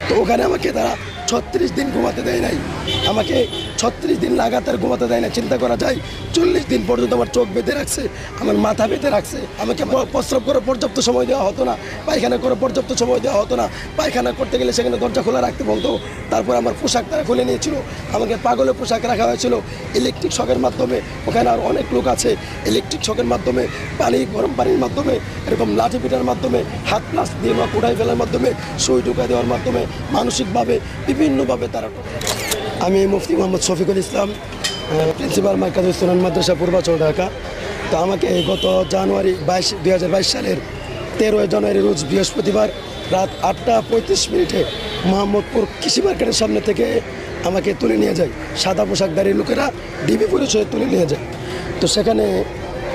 তো ওখানে আমাকে তারা 36 দিন ঘুমাতে দেয় নাই, আমাকে 36 দিন লাগাতার ঘুমাতে দেয় না। চিন্তা করা যায় 40 দিন পর্যন্ত আমার চোখ বেঁধে রাখছে, আমার মাথা বেঁধে রাখছে, আমাকে প্রস্রাব করে পর্যাপ্ত সময় দেওয়া হতো না, পায়খানা করে পর্যাপ্ত সময় দেওয়া হতো না। পায়খানা করতে গেলে সেখানে দরজা খোলা রাখতে বলতো। তারপর আমার পোশাক তারা খুলে নিয়েছিল, আমাকে পাগলের পোশাক রাখা হয়েছিল ইলেকট্রিক শকের মাধ্যমে। ওখানে আর অনেক লোক আছে, ইলেকট্রিক শকের মাধ্যমে, গরম পানির মাধ্যমে, এরকম লাঠি পিটার মাধ্যমে, হাত প্লাস দিয়ে বা কোড়াই ফেলার মাধ্যমে, সুই ঢুকাই দেওয়ার মাধ্যমে, মানসিকভাবে বিভিন্নভাবে তারা। আমি মুফতি মোহাম্মদ শফিকুল ইসলাম, প্রিন্সিপাল মার্কাজুস সুনান মাদ্রাসা পূর্বাচল ঢাকা। তো আমাকে গত জানুয়ারি 2022 সালের 13 জানুয়ারি রোজ বৃহস্পতিবার রাত 8টা 35 মিনিটে মোহাম্মদপুর কৃষি মার্কেটের সামনে থেকে আমাকে তুলে নিয়ে যায় সাদা পোশাকধারী লোকেরা, ডিবি পরিচয়ে তুলে নিয়ে যায়। তো সেখানে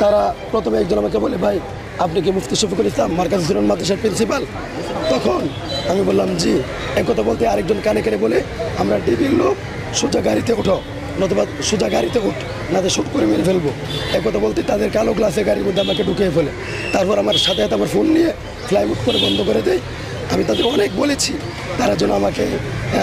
তারা প্রথমে একজন আমাকে বলে, ভাই আপনি কি মুফতি শফিকুল ইসলাম মার্কাজুস সুনান মাদ্রাসার প্রিন্সিপাল? তখন আমি বললাম জি। একথা বলতে আরেকজন কানে কানে বলে, আমরা ডিবির লোক, সোজা গাড়িতে ওঠো, নতুবা সোজা গাড়িতে উঠ, নাতে শ্যুট করে মেরে ফেলবো। একথা বলতে তাদের কালো গ্লাসে গাড়ির মধ্যে আমাকে ঢুকিয়ে ফেলে। তারপর আমার সাথে সাথে আমার ফোন নিয়ে ফ্লাই মুট করে বন্ধ করে দেয়। আমি তাদের অনেক বলেছি, তারা যেন আমাকে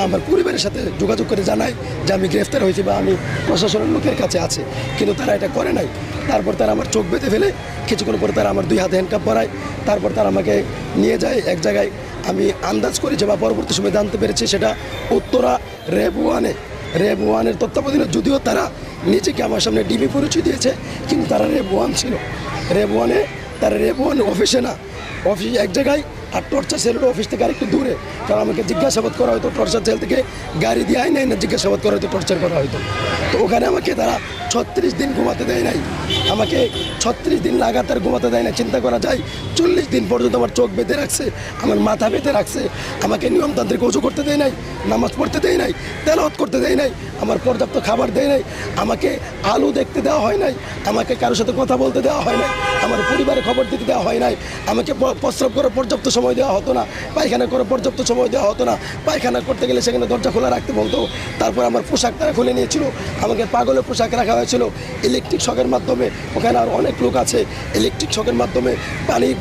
আমার পরিবারের সাথে যোগাযোগ করে জানায় যে আমি গ্রেফতার হয়েছি বা আমি প্রশাসনের লোকের কাছে আছে, কিন্তু তারা এটা করে নাই। তারপর তারা আমার চোখ বেঁধে ফেলে, কিছুক্ষণ পরে তারা আমার 2 হাতে হ্যান্ডকাপ পরায়। তারপর তারা আমাকে নিয়ে যায় এক জায়গায়। আমি আন্দাজ করেছি বা পরবর্তী সময় জানতে পেরেছি সেটা উত্তরা র্যাব 1-এর তত্ত্বাবধানে, যদিও তারা নিজেকে আমার সামনে ডিবি পরিচয় দিয়েছে, কিন্তু তারা র্যাব 1 ছিল। র্যাব 1-এ তারা র্যাব 1 অফিসে না, অফিস এক জায়গায়, আর টর্চার সেলের অফিস থেকে আরেকটু দূরে। কারণ আমাকে জিজ্ঞাসাবাদ করা হয়তো টর্চার সেল থেকে, গাড়ি দিয়ে আয় নাই না, জিজ্ঞাসাবাদ করা হয়তো, টর্চার করা হয়তো। তো ওখানে আমাকে তারা 36 দিন ঘুমাতে দেয় নাই, আমাকে 36 দিন লাগাতার ঘুমাতে দেয় না। চিন্তা করা যায় 40 দিন পর্যন্ত আমার চোখ বেঁধে রাখছে, আমার মাথা বেঁধে রাখছে, আমাকে নিয়মতান্ত্রিক ওযু করতে দেয় নাই, নামাজ পড়তে দেয় নাই, তেলাওয়াত করতে দেয় নাই, আমার পর্যাপ্ত খাবার দেয় নাই, আমাকে আলো দেখতে দেওয়া হয় নাই, আমাকে কারোর সাথে কথা বলতে দেওয়া হয় নাই, আমার পরিবারের খবর দিতে দেওয়া হয় নাই, আমাকে প্রস্রাব করে পর্যাপ্ত সময় দেওয়া হতো না, পায়খানা করে পর্যাপ্ত সময় দেওয়া হতো না। পায়খানা করতে গেলে সেখানে দরজা খোলা রাখতে বলতো। তারপর আমার পোশাক তারা খুলে নিয়েছিল, আমাকে পাগলের পোশাক রাখা হয়েছিল ইলেকট্রিক শকের মাধ্যমে। ওখানে আর অনেক লোক আছে, ইলেকট্রিক শকের মাধ্যমে,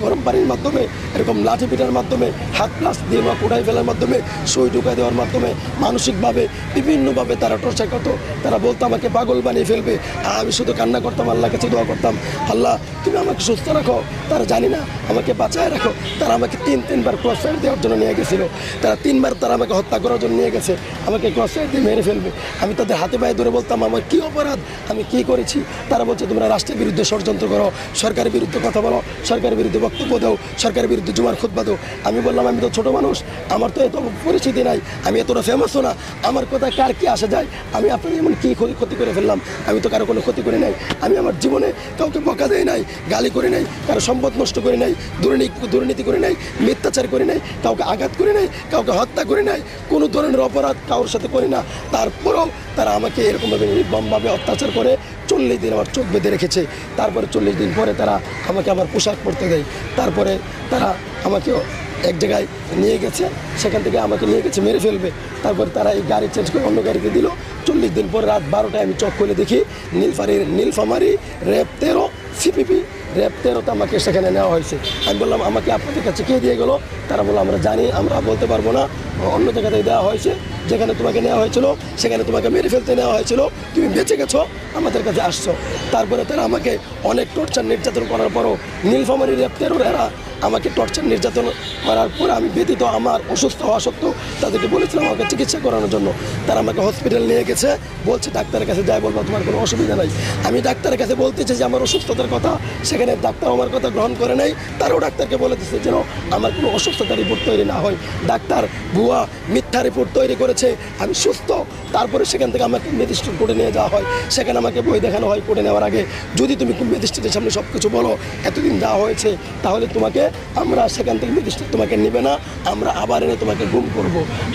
গরম পানির মাধ্যমে, এরকম লাঠি পিটার মাধ্যমে, হাত প্লাস দিয়ে বা কোড়াই ফেলার মাধ্যমে, সুই ঢুকাই দেওয়ার মাধ্যমে, মানসিকভাবে বিভিন্নভাবে তারা টর্চার করতো। তারা বলতো আমাকে পাগল বানিয়ে ফেলবে। আর আমি শুধু কান্না করতাম, আল্লাহর কাছে দোয়া করতাম, আল্লাহ তুমি আমাকে সুস্থ রাখো, তারা জানি না আমাকে বাঁচায় রাখো। তারা আমাকে 3বার ক্রস ফায়ার দেওয়ার জন্য নিয়ে গেছিলো, তারা 3বার তারা আমাকে হত্যা করার জন্য নিয়ে গেছে, আমাকে ক্রস ফায়ার দিয়ে মেরে ফেলবে। আমি তাদের হাতে পায়ে ধরে বলতাম আমার কী অপরাধ, আমি কী করেছি। তারা বলছে তোমরা রাষ্ট্রের বিরুদ্ধে ষড়যন্ত্র করো, সরকারের বিরুদ্ধে কথা বলো, সরকারের বিরুদ্ধে বক্তব্য দাও, সরকারের বিরুদ্ধে জুমার খুতবা দাও। আমি বললাম আমি তো ছোটো মানুষ, আমার তো এত পরিচিতি নাই, আমি এতটা ফেমাসও না, আমার কথা কার কি আসা যায়। আমি আপনার এমন কী ক্ষতি করে ফেললাম, আমি তো কারো কোনো ক্ষতি করে নাই। আমি আমার জীবনে কাউকে বকা দেয় নাই, গালি করে নাই, কারো সম্পদ নষ্ট করে নাই, দুর্নীতি করে নাই, মিথ্যাচার করে নাই, কাউকে আঘাত করে নাই, কাউকে হত্যা করে নাই, কোনো ধরনের অপরাধ কারোর সাথে করি না। তারপরেও তারা আমাকে এরকমভাবে নির্মমভাবে অত্যাচার করে 40 দিন আমার চোখ বেঁধে রেখেছে। তারপরে 40 দিন পরে তারা আমাকে আমার পোশাক পরতে দেয়। তারপরে তারা আমাকে এক জায়গায় নিয়ে গেছে, সেখান থেকে আমাকে নিয়ে গেছে মেরে ফেলবে। তারপরে তারা এই গাড়ি চেঞ্জ করে অন্য গাড়িতে দিল। 40 দিন পরে রাত 12টায় আমি চোখ খুলে দেখি নীলফামারী র্যাব 13 সিপিপি র্যাব 13তে আমাকে সেখানে নেওয়া হয়েছে। আমি বললাম আমাকে আপনাদের কাছে কে দিয়ে গেলো? তারা বললো আমরা জানি, আমরা বলতে পারবো না, অন্য জায়গা থেকে দেওয়া হয়েছে, যেখানে তোমাকে নেওয়া হয়েছিল সেখানে তোমাকে মেরে ফেলতে নেওয়া হয়েছিল, তুমি বেঁচে গেছো, আমাদের কাছে আসছো। তারপরে তারা আমাকে অনেক টর্চার নির্যাতন করার পরও নীলফামারী র্যাব 13 এরা আমাকে টর্চার নির্যাতন করার পর আমি ব্যতীত আমার অসুস্থ হওয়া সত্ত্বেও তাদেরকে বলেছিলাম আমাকে চিকিৎসা করানোর জন্য। তারা আমাকে হসপিটাল নিয়ে গেছে, বলছে ডাক্তারের কাছে যাই বলবো তোমার কোনো অসুবিধা নাই। আমি ডাক্তারের কাছে বলতেছি যে আমার অসুস্থতার কথা, সেখানে ডাক্তার আমার কথা গ্রহণ করে নাই। তারাও ডাক্তারকে বলে দিচ্ছে যেন আমার কোনো অসুস্থতার রিপোর্ট তৈরি না হয়। ডাক্তার ভুয়া মিথ্যা রিপোর্ট তৈরি করেছে, আমি সুস্থ। তারপরে সেখান থেকে আমাকে ম্যাজিস্ট্রেট কোর্টে নিয়ে যাওয়া হয়, সেখানে আমাকে বই দেখানো হয় কোর্টে নেওয়ার আগে, যদি তুমি ম্যাজিস্ট্রেটের সামনে সব কিছু বলো এতদিন দেওয়া হয়েছে, তাহলে তোমাকে আমরা সেখান থেকে ম্যাজিস্ট্রেট তোমাকে নেবে না, আমরা আবার এনে তোমাকে গুম করব।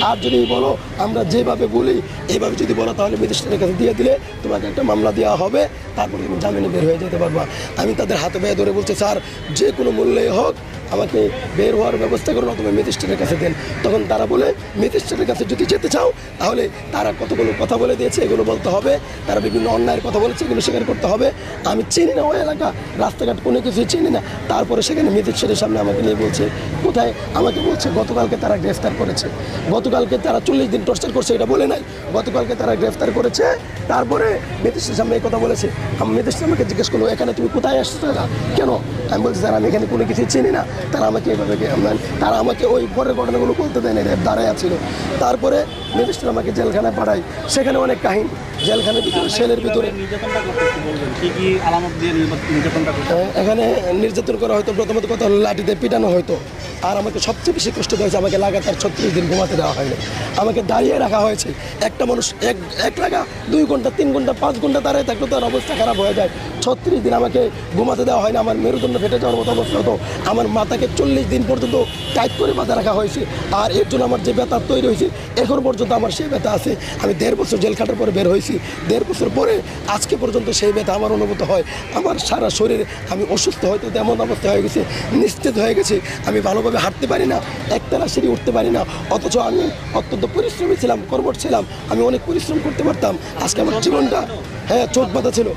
আর যদি বলো আমরা যেভাবে বলি এইভাবে যদি বলো, তাহলে ম্যাজিস্ট্রেটের কাছে দিয়ে দিলে তোমাকে একটা মামলা দেওয়া হবে, তারপরে তুমি জামিনে বের হয়ে যেতে পারবা। আমি তাদের হাতে পায়ে ধরে বলছি স্যার যে কোনো মূল্যে হোক আমাকে বের হওয়ার ব্যবস্থা করুন অথবা ম্যাজিস্ট্রেটের কাছে দেন। তখন তারা বলে ম্যাজিস্ট্রেটের কাছে যদি যেতে চাও তাহলে তারা কতগুলো কথা বলে দিয়েছে, এগুলো বলতে হবে, তারা বিভিন্ন অন্যায়ের কথা বলেছে, এগুলো স্বীকার করতে হবে। আমি চিনি না ওই এলাকা, রাস্তাঘাট কোনো কিছুই চিনি না। তারপরে সেখানে ম্যাজিস্ট্রেটের সামনে আমাকে নিয়ে বলছে কোথায়, আমাকে বলছে গতকালকে তারা গ্রেফতার করেছে, গতকালকে তারা 40 দিন টর্চার করছে, এটা বলে নাই, গতকালকে তারা গ্রেফতার করেছে। তারপরে ম্যাজিস্ট্রেটের সামনে এই কথা বলেছে। আমি ম্যাজিস্ট্রেট আমাকে জিজ্ঞেস করলো এখানে তুমি কোথায় আসছো কেন? আমি বলছি স্যার আমি এখানে কোনো কিছুই চিনি না। তারা আমাকে এভাবে তারা আমাকে ওই পরের ঘটনাগুলো বলতে দেয় না, দাঁড়ায় ছিল। তারপরে ম্যাজিস্ট্রেট আমাকে জেলখানায় পাঠায়, সেখানে অনেক কাহিনী, জেলখানার ভিতরে সেলের ভিতরে এখানে নির্যাতন করা হয়তো। প্রথমত কথা হলো লাঠিতে পিটানো হয়তো। আর আমাকে সবচেয়ে বেশি কষ্ট দেওয়া হয়েছে, আমাকে লাগাতার 36 দিন ঘুমাতে দেওয়া হয়নি, আমাকে দাঁড়িয়ে রাখা হয়েছে। একটা মানুষ এক লাগা 2 ঘন্টা 3 ঘন্টা 5 ঘন্টা দাঁড়িয়ে থাকলে তার অবস্থা খারাপ হয়ে যায়। 36 দিন আমাকে ঘুমাতে দেওয়া হয় না, আমার মেরুদণ্ড ফেটে যাওয়ার মতো অবস্থা হতো। আমার মাথাকে 40 দিন পর্যন্ত টাইট করে বাঁধা রাখা হয়েছে। আর এর জন্য আমার যে ব্যথা তৈরি হয়েছে এখন পর্যন্ত আমার সেই ব্যথা আছে। আমি 1.5 বছর জেল খাটার পরে বের হয়েছি, 1.5 বছর পরে আজকে পর্যন্ত সেই ব্যথা আমার অনুভূত হয়। আমার সারা শরীরে আমি অসুস্থ হয়তো তেমন অবস্থা হয়ে গেছে, নিস্তেজ হয়ে গেছে। আমি ভালোভাবে হাঁটতে পারি না, একতলা সিঁড়ি উঠতে পারি না। অথচ আমি অত্যন্ত পরিশ্রমী ছিলাম, কর্মঠ ছিলাম, আমি অনেক পরিশ্রম করতে পারতাম। আজকে আমার জীবনটা, হ্যাঁ চোখ বাঁধা ছিল,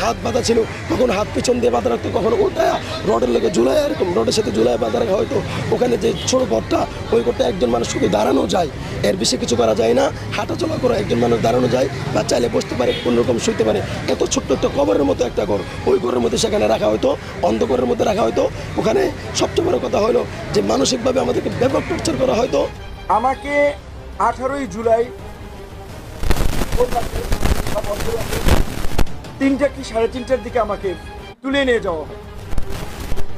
হাত বাঁধা ছিল, কখনো হাত পিছন দিয়ে বাঁধা রাখতো, কখনো উল্টায়া রডের লেগে ঝুলাই, এরকম রডের সাথে ঝুলাই বাঁধা রাখা হয়তো। ওখানে যে ছোটো ঘরটা, ওই ঘরটা একজন মানুষ শুধু দাঁড়ানো যায়, এর বেশি কিছু করা যায় না। হাঁটা চলা করে একজন মানুষ দাঁড়ানো যায় বা চাইলে বসতে পারে, কোনোরকম শুইতে পারে। এত ছোট্ট একটা কবরের মতো একটা ঘর, ওই ঘরের মধ্যে সেখানে রাখা হয়তো, অন্ধকারের মধ্যে রাখা হয়তো। ওখানে সবচেয়ে বড় কথা হলো যে মানসিকভাবে আমাদেরকে ব্যাপক টর্চার করা হয়তো। আমাকে 18ই জুলাই 3টা কি 3:30টার দিকে আমাকে তুলে নিয়ে যাওয়া হয়।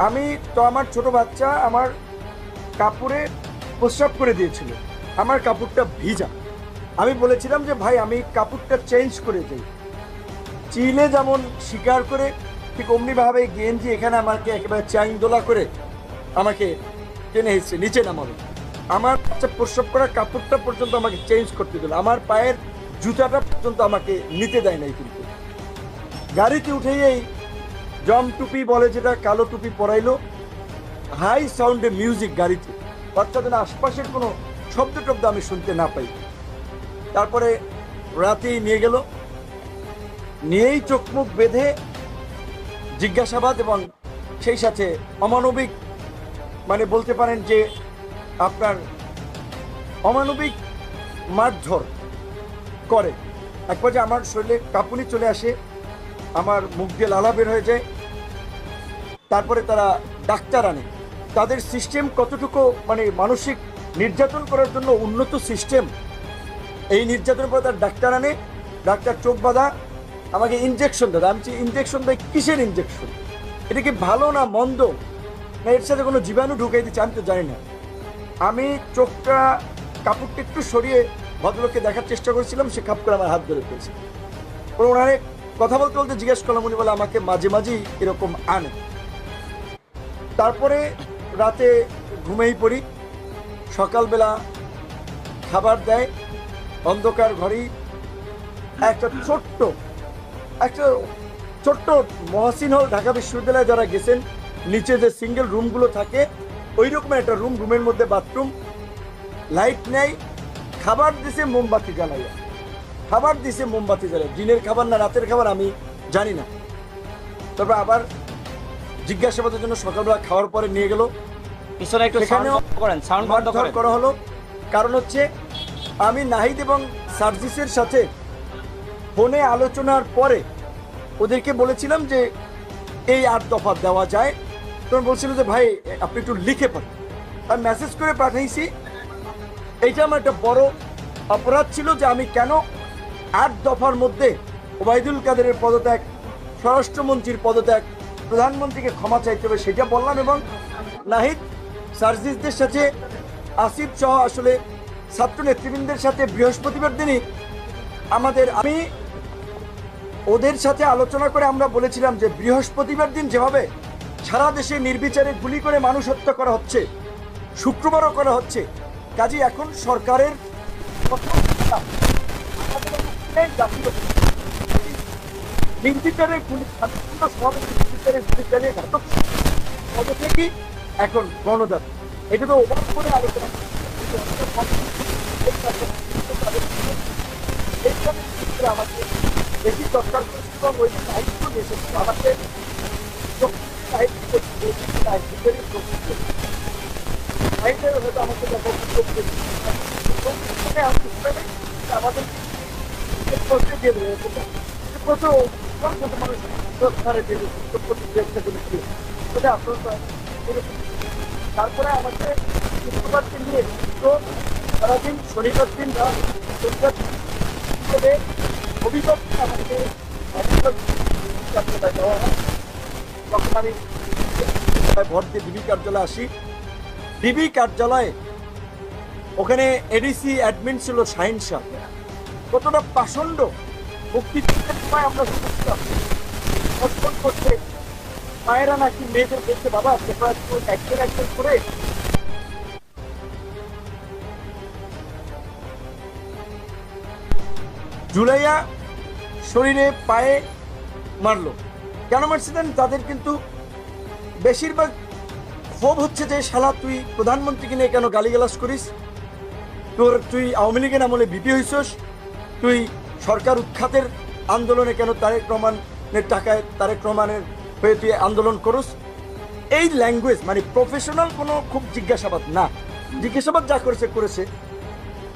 আমি তো আমার ছোট বাচ্চা আমার কাপড়ে প্রস্রাব করে দিয়েছিল, আমার কাপড়টা ভিজা। আমি বলেছিলাম যে ভাই আমি কাপড়টা চেঞ্জ করে দিই। চিলে যেমন স্বীকার করে ঠিক অমনিভাবে গেঞ্জি এখানে আমাকে একেবারে চাইন দোলা করে আমাকে টেনে এসেছে, নিচে নামাবে। আমার প্রস্রাব করা কাপড়টা পর্যন্ত আমাকে চেঞ্জ করতে দিল, আমার পায়ের জুতাটা পর্যন্ত আমাকে নিতে দেয় নাই। কিন্তু গাড়িতে উঠেই এই জম টুপি বলে যেটা, কালো টুপি পরাইলো, হাই সাউন্ডে মিউজিক গাড়িতে, অর্থাৎ যেন আশপাশের কোনো শব্দ টব্দ আমি শুনতে না পাই। তারপরে রাতেই নিয়ে গেল, নিয়েই চোখ মুখ বেঁধে জিজ্ঞাসাবাদ এবং সেই সাথে অমানবিক, মানে বলতে পারেন যে আপনার অমানবিক মারধর করে। এক পর্যায়ে আমার শরীরে কাঁপুনি চলে আসে, আমার মুখ দিয়ে লালা বের হয়ে যায়। তারপরে তারা ডাক্তার আনে। তাদের সিস্টেম কতটুকু মানে মানসিক নির্যাতন করার জন্য উন্নত সিস্টেম, এই নির্যাতনের পরে তার ডাক্তার আনে। ডাক্তার চোখ বাঁধা আমাকে ইনজেকশন দেয়। আমি ইনজেকশন দেয় কিসের ইনজেকশন? এটা কি ভালো না মন্দ, না এর সাথে কোনো জীবাণু ঢুকাই দিচ্ছে, আমি তো জানি না। আমি চোখটা কাপড়টা একটু সরিয়ে ভদ্রলোককে দেখার চেষ্টা করেছিলাম, সে কাপ করে আমার হাত ধরে ফেলছে। ওনারে কথা বলতে বলতে জিজ্ঞেস করলাম, উনি বলে আমাকে মাঝে মাঝেই এরকম আনে। তারপরে রাতে ঘুমেই পড়ি, সকালবেলা খাবার দেয় অন্ধকার ঘরেই। একটা ছোট্ট মহসিন হল, ঢাকা বিশ্ববিদ্যালয়ে যারা গেছেন, নিচে যে সিঙ্গেল রুমগুলো থাকে ওই রকমের একটা রুম, রুমের মধ্যে বাথরুম, লাইট নেই, খাবার দিছে মোমবাতি জ্বালাইয়া, দিনের খাবার না রাতের খাবার আমি জানি না। তারপর আবার জিজ্ঞাসাবাদের জন্য সকালবেলা খাওয়ার পরে নিয়ে গেল, সেখানেও মারধর করা হলো। কারণ হচ্ছে আমি নাহিদ এবং সার্জিসের সাথে ফোনে আলোচনার পরে ওদেরকে বলেছিলাম যে এই 8 দফা দেওয়া যায়। তখন বলছিল যে ভাই আপনি একটু লিখে পাঠান। আমি মেসেজ করে পাঠাইছি। এইটা আমার একটা বড় অপরাধ ছিল যে আমি কেন 8 দফার মধ্যে ওবায়দুল কাদেরের পদত্যাগ, স্বরাষ্ট্রমন্ত্রীর পদত্যাগ, প্রধানমন্ত্রীকে ক্ষমা চাইতে হবে সেটা বললাম। এবং নাহিদ সার্জিসদের সাথে আসিফ সহ আসলে ছাত্র নেতৃবৃন্দের সাথে বৃহস্পতিবার দিনই আমি ওদের সাথে আলোচনা করে আমরা বলেছিলাম যে বৃহস্পতিবার দিন যেভাবে সারা দেশে নির্বিচারে গুলি করে মানুষ হত্যা করা হচ্ছে, শুক্রবারও করা হচ্ছে, কাজে এখন সরকারের এখন গণদাতা এটা তো ওভার করে আলোচনা করছি। এইখানে ক্ষেত্রে আমাকে বেশি দরকার করেছিল এবং ওই দায়িত্ব দিয়েছিল আমাকে আমাকে আমাদের করতে দিয়ে দেবে প্রচুর মানুষ তারপরে আমাকে শুক্রবারকে নিয়ে তো সারাদিন শনিবার দিন অভিযোগ আমাকে দেওয়া হয়। তখন আমি ভোট দিয়ে ডিবি কার্যালয়ে আসি। ডিবি কার্যালয়ে ওখানে এডিসি অ্যাডমিন ছিল শাহিন শাহ। কতটা পাষণ্ড মুক্তিযুদ্ধের সময় আমরা শুনছিলাম হসপট করছে মায়েরা নাকি মেয়েদের বলছে বাবা একজন একজন করে জুলাইয়া শরীরে পায়ে মারলো। কেন মারছিলেন? তাদের কিন্তু বেশিরভাগ ক্ষোভ হচ্ছে যে শালা তুই প্রধানমন্ত্রীকে নিয়ে কেন গালিগালাজ করিস, তুই আওয়ামী লীগের আমলে বিপি হইছস, তুই সরকার উৎখাতের আন্দোলনে কেন তারেক রহমানের টাকায় তারেক রহমানের হয়ে তুই আন্দোলন করস। এই ল্যাঙ্গুয়েজ মানে প্রফেশনাল কোনো খুব জিজ্ঞাসাবাদ না, জিজ্ঞাসাবাদ যা করেছে করেছে।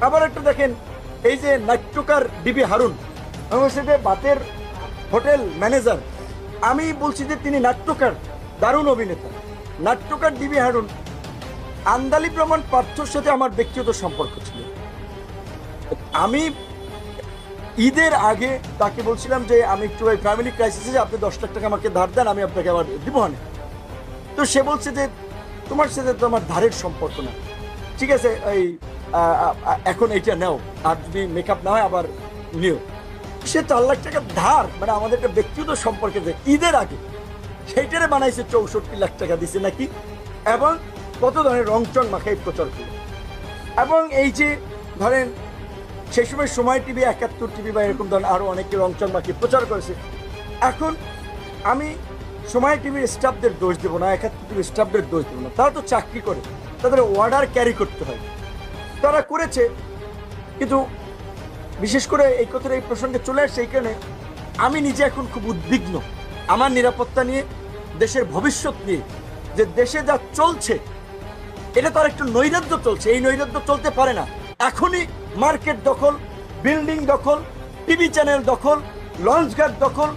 আবার একটু দেখেন এই যে নাট্যকার ডিবি হারুন সাথে বাতের হোটেল ম্যানেজার, আমি বলছি যে তিনি নাট্যকার, দারুণ অভিনেতা। নাট্যকার ডিবি হারুন আন্দালি প্রমাণ পার্থর সাথে আমার ব্যক্তিগত সম্পর্ক ছিল। আমি ঈদের আগে তাকে বলছিলাম যে আমি একটু ওই ফ্যামিলি ক্রাইসিসে আপনি 10 লাখ টাকা আমাকে ধার দেন, আমি আপনাকে আবার দিব না। তো সে বলছে যে তোমার সাথে তো আমার ধারের সম্পর্ক না, ঠিক আছে এই এখন এইটা নাও, আর যদি মেকআপ না হয় আবার নিও। সে 4 লাখ টাকা ধার, মানে আমাদের একটা ব্যক্তিগত সম্পর্কে যে ঈদের আগে সেইটারে বানাইছে 64 লাখ টাকা দিছে নাকি, এবং কত ধরনের রংচং মাখাই প্রচার করলো। এবং এই যে ধরেন সেই সময় টিভি, 71 টিভি বা এরকম ধরনের আরো অনেকে রংচং মাখিয়ে প্রচার করেছে। এখন আমি সময় টিভির স্টাফদের দোষ দেবো না, 71 টিভির স্টাফদের দোষ দেবো না, তারা তো চাকরি করে, তাদের অর্ডার ক্যারি করতে হয়, তারা করেছে। কিন্তু বিশেষ করে এই কথাটা এই প্রসঙ্গে চলে আসছে এই কারণে আমি নিজে এখন খুব উদ্বিগ্ন আমার নিরাপত্তা নিয়ে, দেশের ভবিষ্যৎ নিয়ে। যে দেশে যা চলছে এটা তো আর একটু নৈরাজ্য চলছে, এই নৈরাজ্য চলতে পারে না। এখনই মার্কেট দখল, বিল্ডিং দখল, টিভি চ্যানেল দখল, লঞ্চঘাট দখল,